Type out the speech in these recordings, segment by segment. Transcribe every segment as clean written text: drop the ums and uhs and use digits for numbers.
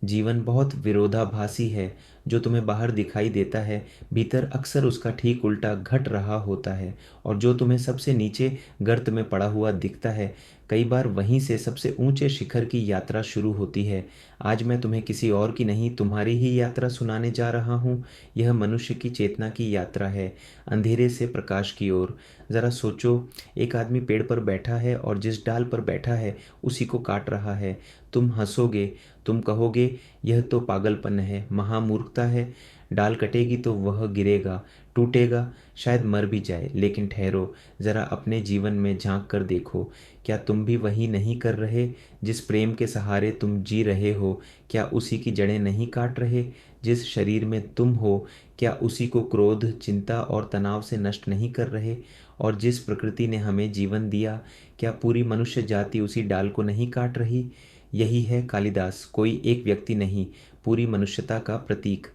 जीवन बहुत विरोधाभासी है। जो तुम्हें बाहर दिखाई देता है, भीतर अक्सर उसका ठीक उल्टा घट रहा होता है। और जो तुम्हें सबसे नीचे गर्त में पड़ा हुआ दिखता है, कई बार वहीं से सबसे ऊंचे शिखर की यात्रा शुरू होती है। आज मैं तुम्हें किसी और की नहीं, तुम्हारी ही यात्रा सुनाने जा रहा हूँ। यह मनुष्य की चेतना की यात्रा है, अंधेरे से प्रकाश की ओर। ज़रा सोचो, एक आदमी पेड़ पर बैठा है और जिस डाल पर बैठा है उसी को काट रहा है। तुम हंसोगे, तुम कहोगे यह तो पागलपन है, महामूर्खता है। डाल कटेगी तो वह गिरेगा, टूटेगा, शायद मर भी जाए। लेकिन ठहरो, ज़रा अपने जीवन में झांक कर देखो। क्या तुम भी वही नहीं कर रहे? जिस प्रेम के सहारे तुम जी रहे हो, क्या उसी की जड़ें नहीं काट रहे? जिस शरीर में तुम हो, क्या उसी को क्रोध, चिंता और तनाव से नष्ट नहीं कर रहे? और जिस प्रकृति ने हमें जीवन दिया, क्या पूरी मनुष्य जाति उसी डाल को नहीं काट रही? यही है कालिदास, कोई एक व्यक्ति नहीं, पूरी मनुष्यता का प्रतीक।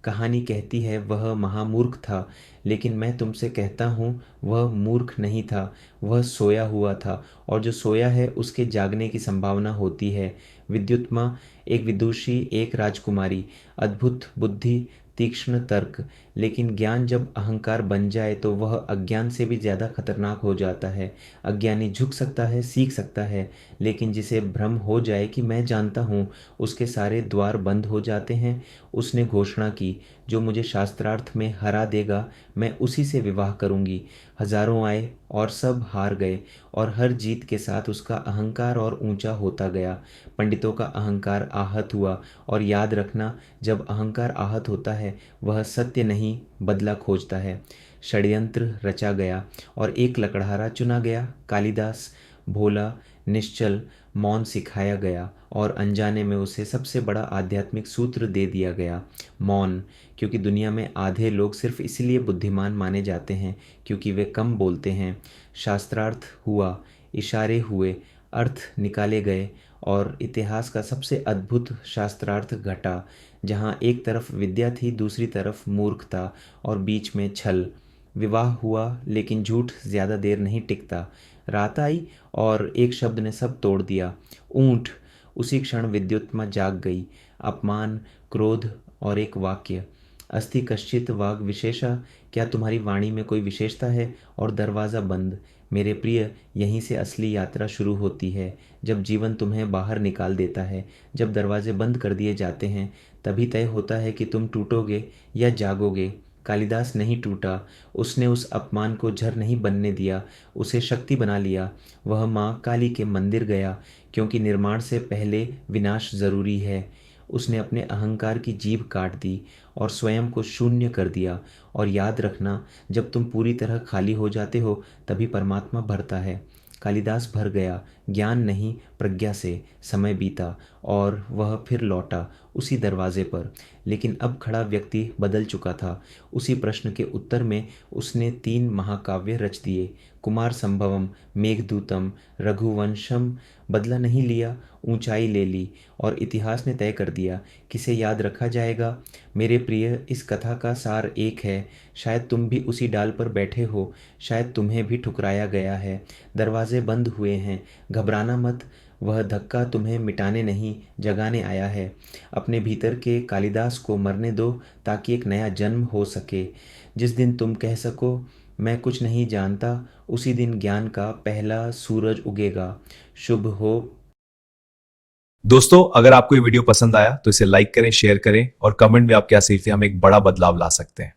कहानी कहती है वह महामूर्ख था, लेकिन मैं तुमसे कहता हूँ वह मूर्ख नहीं था, वह सोया हुआ था। और जो सोया है उसके जागने की संभावना होती है। विद्युत्मा, एक विदुषी, एक राजकुमारी, अद्भुत बुद्धि, तीक्ष्ण तर्क। लेकिन ज्ञान जब अहंकार बन जाए तो वह अज्ञान से भी ज़्यादा खतरनाक हो जाता है। अज्ञानी झुक सकता है, सीख सकता है, लेकिन जिसे भ्रम हो जाए कि मैं जानता हूँ, उसके सारे द्वार बंद हो जाते हैं। उसने घोषणा की, जो मुझे शास्त्रार्थ में हरा देगा मैं उसी से विवाह करूंगी। हजारों आए और सब हार गए, और हर जीत के साथ उसका अहंकार और ऊंचा होता गया। पंडितों का अहंकार आहत हुआ। और याद रखना, जब अहंकार आहत होता है वह सत्य नहीं, बदला खोजता है। षड्यंत्र रचा गया और एक लकड़हारा चुना गया। कालिदास, भोला, निश्चल, मौन सिखाया गया, और अनजाने में उसे सबसे बड़ा आध्यात्मिक सूत्र दे दिया गया, मौन। क्योंकि दुनिया में आधे लोग सिर्फ इसलिए बुद्धिमान माने जाते हैं क्योंकि वे कम बोलते हैं। शास्त्रार्थ हुआ, इशारे हुए, अर्थ निकाले गए, और इतिहास का सबसे अद्भुत शास्त्रार्थ घटा, जहाँ एक तरफ विद्या थी, दूसरी तरफ मूर्खता, और बीच में छल। विवाह हुआ, लेकिन झूठ ज़्यादा देर नहीं टिकता। रात आई और एक शब्द ने सब तोड़ दिया, ऊंट। उसी क्षण विद्युत्मा जाग गई। अपमान, क्रोध और एक वाक्य, अस्ति कश्चित वाग विशेषा, क्या तुम्हारी वाणी में कोई विशेषता है? और दरवाज़ा बंद। मेरे प्रिय, यहीं से असली यात्रा शुरू होती है। जब जीवन तुम्हें बाहर निकाल देता है, जब दरवाजे बंद कर दिए जाते हैं, तभी तय होता है कि तुम टूटोगे या जागोगे। कालिदास नहीं टूटा। उसने उस अपमान को झर नहीं बनने दिया, उसे शक्ति बना लिया। वह माँ काली के मंदिर गया, क्योंकि निर्माण से पहले विनाश जरूरी है। उसने अपने अहंकार की जीभ काट दी और स्वयं को शून्य कर दिया। और याद रखना, जब तुम पूरी तरह खाली हो जाते हो तभी परमात्मा भरता है। कालिदास भर गया, ज्ञान नहीं, प्रज्ञा से। समय बीता और वह फिर लौटा उसी दरवाजे पर। लेकिन अब खड़ा व्यक्ति बदल चुका था। उसी प्रश्न के उत्तर में उसने 3 महाकाव्य रच दिए, कुमार संभवम, मेघदूतम, रघुवंशम। बदला नहीं लिया, ऊंचाई ले ली, और इतिहास ने तय कर दिया किसे याद रखा जाएगा। मेरे प्रिय, इस कथा का सार एक है। शायद तुम भी उसी डाल पर बैठे हो, शायद तुम्हें भी ठुकराया गया है, दरवाजे बंद हुए हैं। घबराना मत, वह धक्का तुम्हें मिटाने नहीं, जगाने आया है। अपने भीतर के कालिदास को मरने दो, ताकि एक नया जन्म हो सके। जिस दिन तुम कह सको मैं कुछ नहीं जानता, उसी दिन ज्ञान का पहला सूरज उगेगा। शुभ हो। दोस्तों, अगर आपको ये वीडियो पसंद आया तो इसे लाइक करें, शेयर करें और कमेंट में आप क्या सीखते हैं, हम एक बड़ा बदलाव ला सकते हैं।